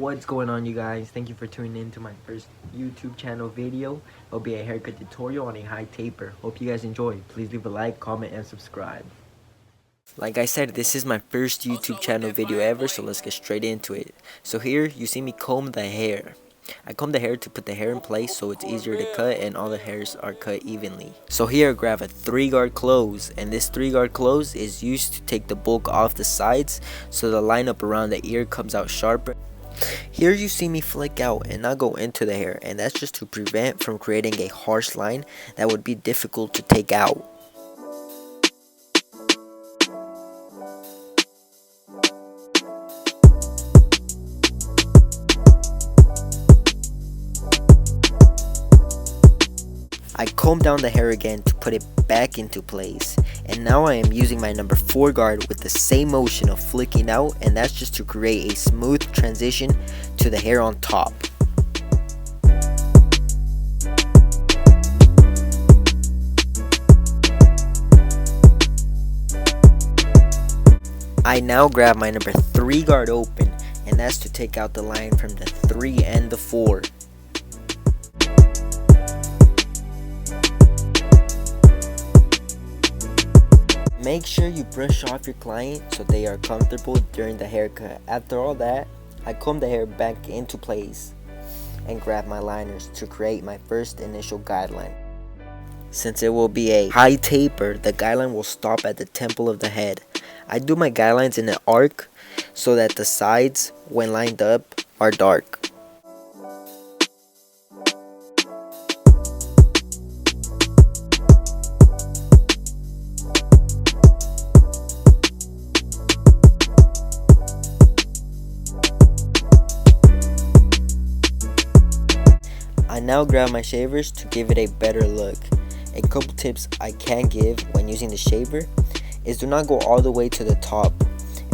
What's going on, you guys? Thank you for tuning in to my first YouTube channel video. It'll be a haircut tutorial on a high taper. Hope you guys enjoy. Please leave a like, comment, and subscribe. Like I said, this is my first YouTube channel video ever, so let's get straight into it. So here you see me comb the hair. I comb the hair to put the hair in place so it's easier to cut and all the hairs are cut evenly. So here I grab a 3-guard close, and this 3-guard close is used to take the bulk off the sides so the lineup around the ear comes out sharper. Here you see me flick out and not go into the hair, and that's just to prevent from creating a harsh line that would be difficult to take out. I comb down the hair again to put it back into place, and now I am using my number 4 guard with the same motion of flicking out, and that's just to create a smooth transition to the hair on top. I now grab my number 3 guard open, and that's to take out the line from the 3 and the 4. Make sure you brush off your client so they are comfortable during the haircut. After all that, I comb the hair back into place and grab my liners to create my first initial guideline. Since it will be a high taper, the guideline will stop at the temple of the head. I do my guidelines in an arc so that the sides, when lined up, are dark. I now grab my shavers to give it a better look. A couple tips I can give when using the shaver is do not go all the way to the top,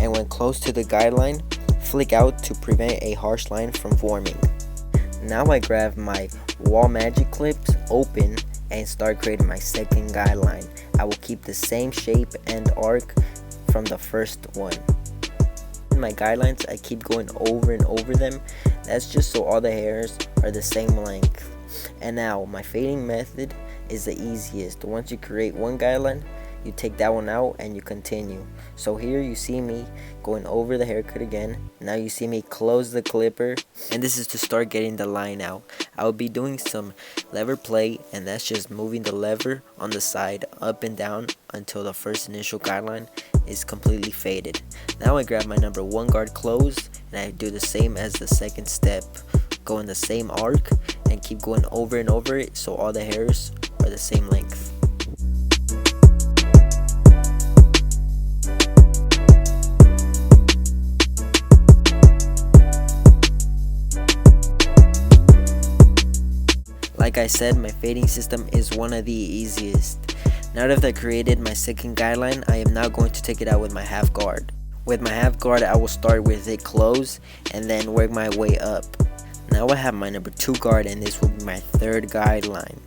and when close to the guideline, flick out to prevent a harsh line from forming. Now I grab my wall magic clips open and start creating my second guideline. I will keep the same shape and arc from the first one. In my guidelines, I keep going over and over them. That's just so all the hairs are the same length. And now my fading method is the easiest. Once you create one guideline, you take that one out and you continue. So here you see me going over the haircut again. Now you see me close the clipper, and this is to start getting the line out. I will be doing some lever play, and that's just moving the lever on the side up and down until the first initial guideline is completely faded. Now I grab my number 1 guard close, and I do the same as the second step. Go in the same arc and keep going over and over it so all the hairs are the same length. Like I said, my fading system is one of the easiest. Now that I've created my second guideline, I am now going to take it out with my half guard. With my half guard, I will start with it close and then work my way up. Now I have my number 2 guard, and this will be my third guideline.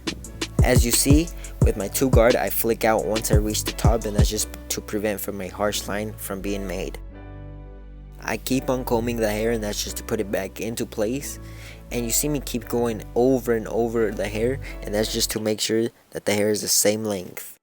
As you see, with my 2 guard, I flick out once I reach the top, and that's just to prevent from a harsh line from being made. I keep on combing the hair, and that's just to put it back into place. And you see me keep going over and over the hair, and that's just to make sure that the hair is the same length.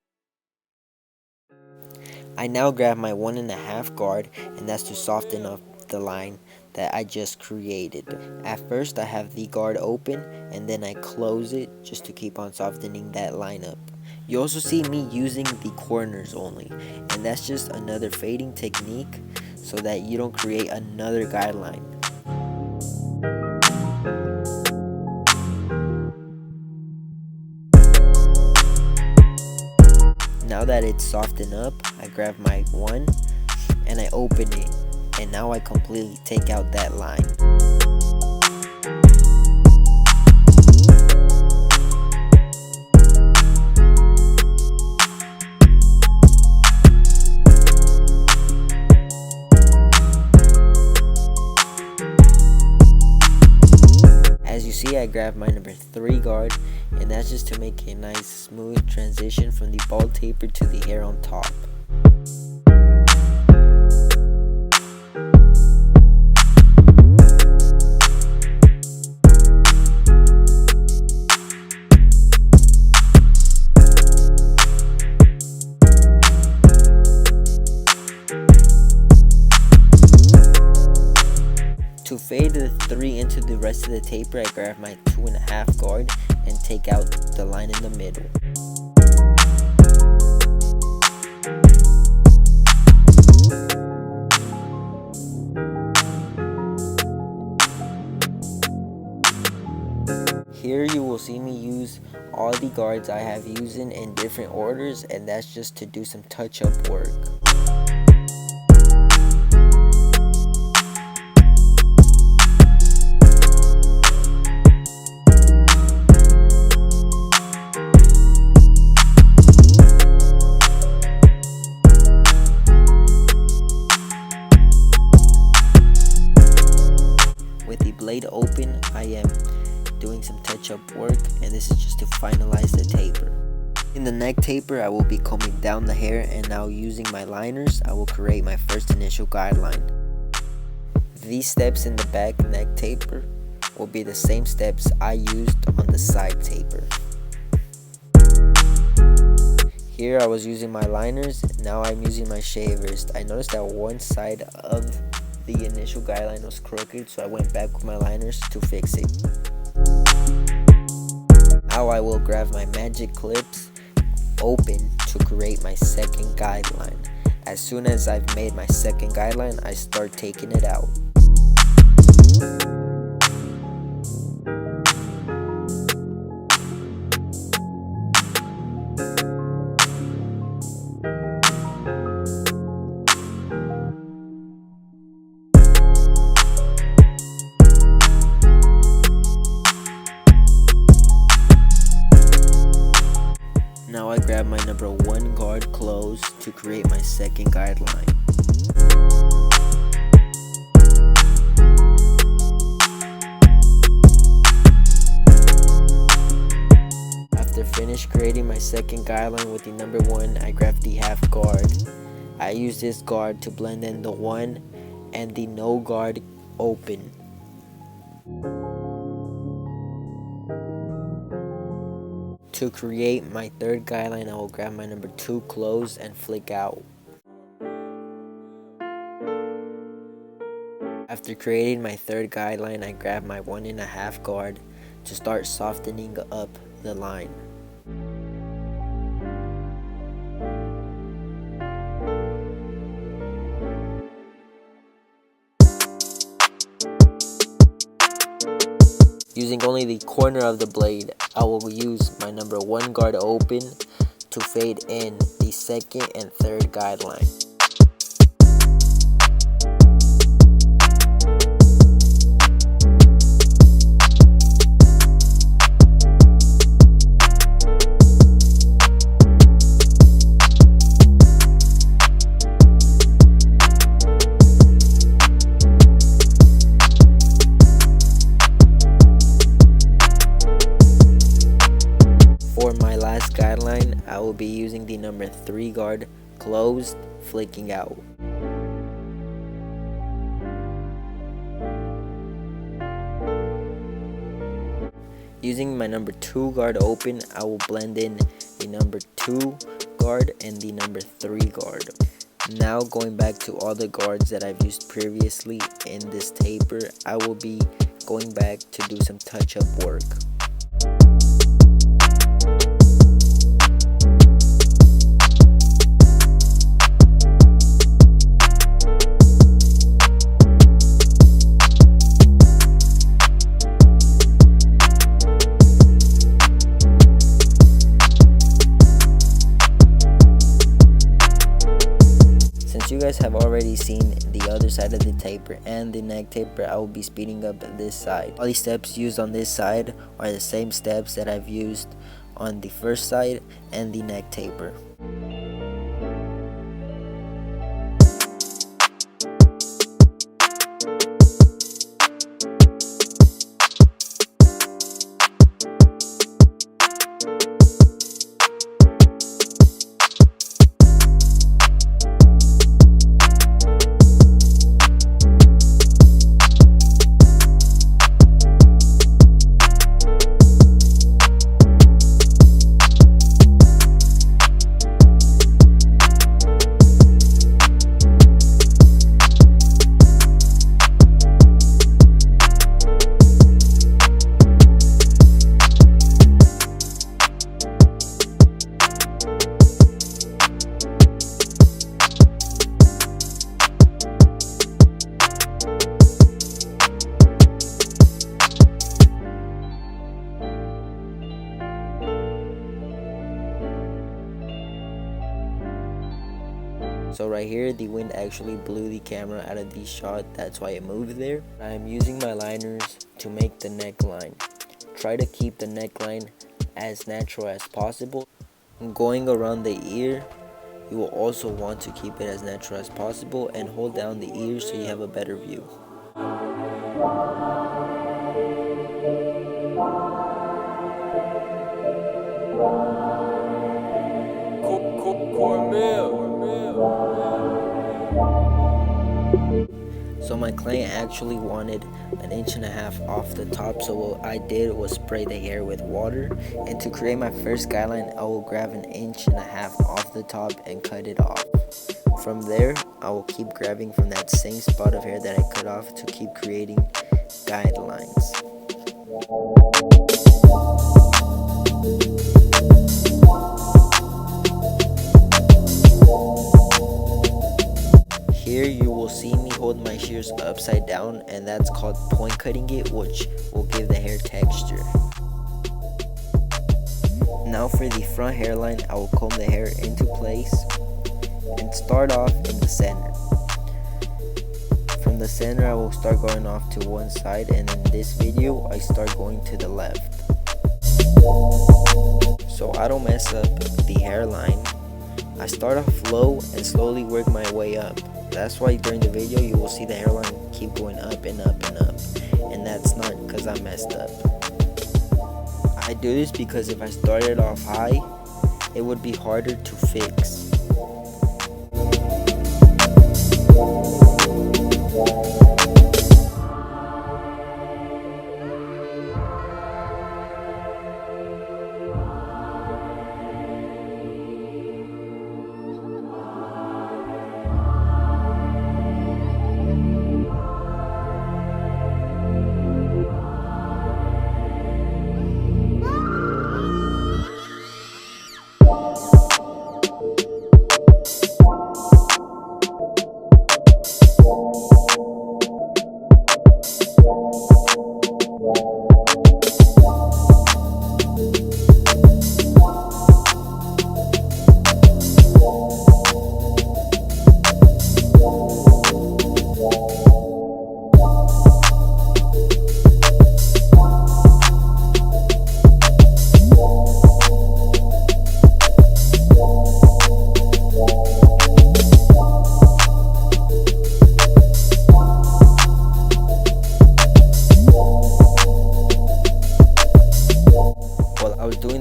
I now grab my 1.5 guard, and that's to soften up the line that I just created. At first I have the guard open, and then I close it just to keep on softening that line up. You also see me using the corners only, and that's just another fading technique so that you don't create another guideline. Now that it's softened up, I grab my 1 and I open it, and now I completely take out that line. As you see, I grab my number 3 guard, and that's just to make a nice smooth transition from the bald taper to the hair on top. To fade the 3 into the rest of the taper, I grab my 2.5 guard and take out the line in the middle. Here you will see me use all the guards I have using in different orders, and that's just to do some touch-up work. With the blade open, I am doing some touch-up work, and this is just to finalize the taper. In the neck taper, I will be combing down the hair, and now using my liners, I will create my first initial guideline. These steps in the back neck taper will be the same steps I used on the side taper. Here I was using my liners, now I'm using my shavers. I noticed that one side of the initial guideline was crooked, so I went back with my liners to fix it. Now I will grab my magic clips open to create my second guideline. As soon as I've made my second guideline, I start taking it out. Now I grab my number 1 guard closed to create my second guideline. After finished creating my second guideline with the number 1, I grab the half guard. I use this guard to blend in the 1 and the no guard open. To create my third guideline, I will grab my number 2 closed and flick out. After creating my third guideline, I grab my 1.5 guard to start softening up the line. Using only the corner of the blade, I will use my number 1 guard open to fade in the second and third guideline. For my last guideline, I will be using the number 3 guard closed, flicking out. Using my number 2 guard open, I will blend in the number 2 guard and the number 3 guard. Now going back to all the guards that I've used previously in this taper, I will be going back to do some touch-up work. Since you guys have already seen the other side of the taper and the neck taper, I will be speeding up this side. All the steps used on this side are the same steps that I've used on the first side and the neck taper. So right here, the wind actually blew the camera out of the shot, that's why it moved there. I am using my liners to make the neckline. Try to keep the neckline as natural as possible. Going around the ear, you will also want to keep it as natural as possible and hold down the ears so you have a better view. So my client actually wanted 1.5 inches off the top, so what I did was spray the hair with water, and to create my first guideline I will grab 1.5 inches off the top and cut it off. From there I will keep grabbing from that same spot of hair that I cut off to keep creating guidelines. Here you will see me hold my shears upside down, and that's called point cutting it, which will give the hair texture. Now for the front hairline, I will comb the hair into place and start off in the center. From the center I will start going off to one side, and in this video I start going to the left. So I don't mess up the hairline, I start off low and slowly work my way up. That's why during the video you will see the hairline keep going up and up and up, and that's not because I messed up. I do this because if I started off high, it would be harder to fix.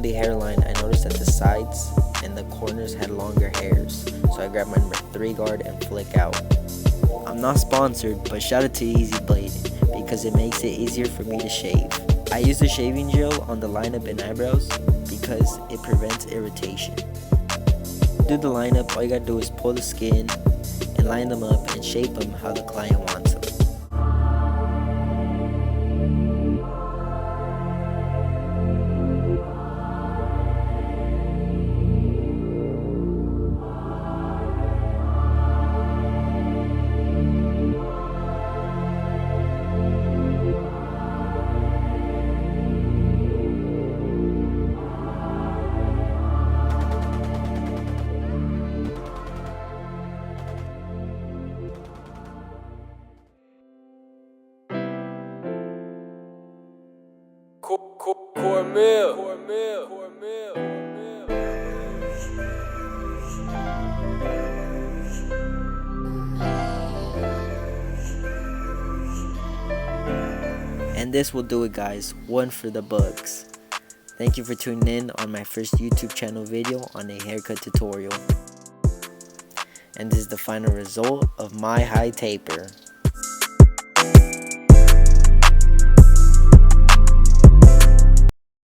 The hairline, I noticed that the sides and the corners had longer hairs, so I grabbed my number 3 guard and flick out. I'm not sponsored, but shout out to Easy Blade because it makes it easier for me to shave. I use the shaving gel on the lineup and eyebrows because it prevents irritation. To do the lineup, all you gotta do is pull the skin and line them up and shape them how the client wants them. And this will do it, guys. One for the books. Thank you for tuning in on my first YouTube channel video on a haircut tutorial. And this is the final result of my high taper.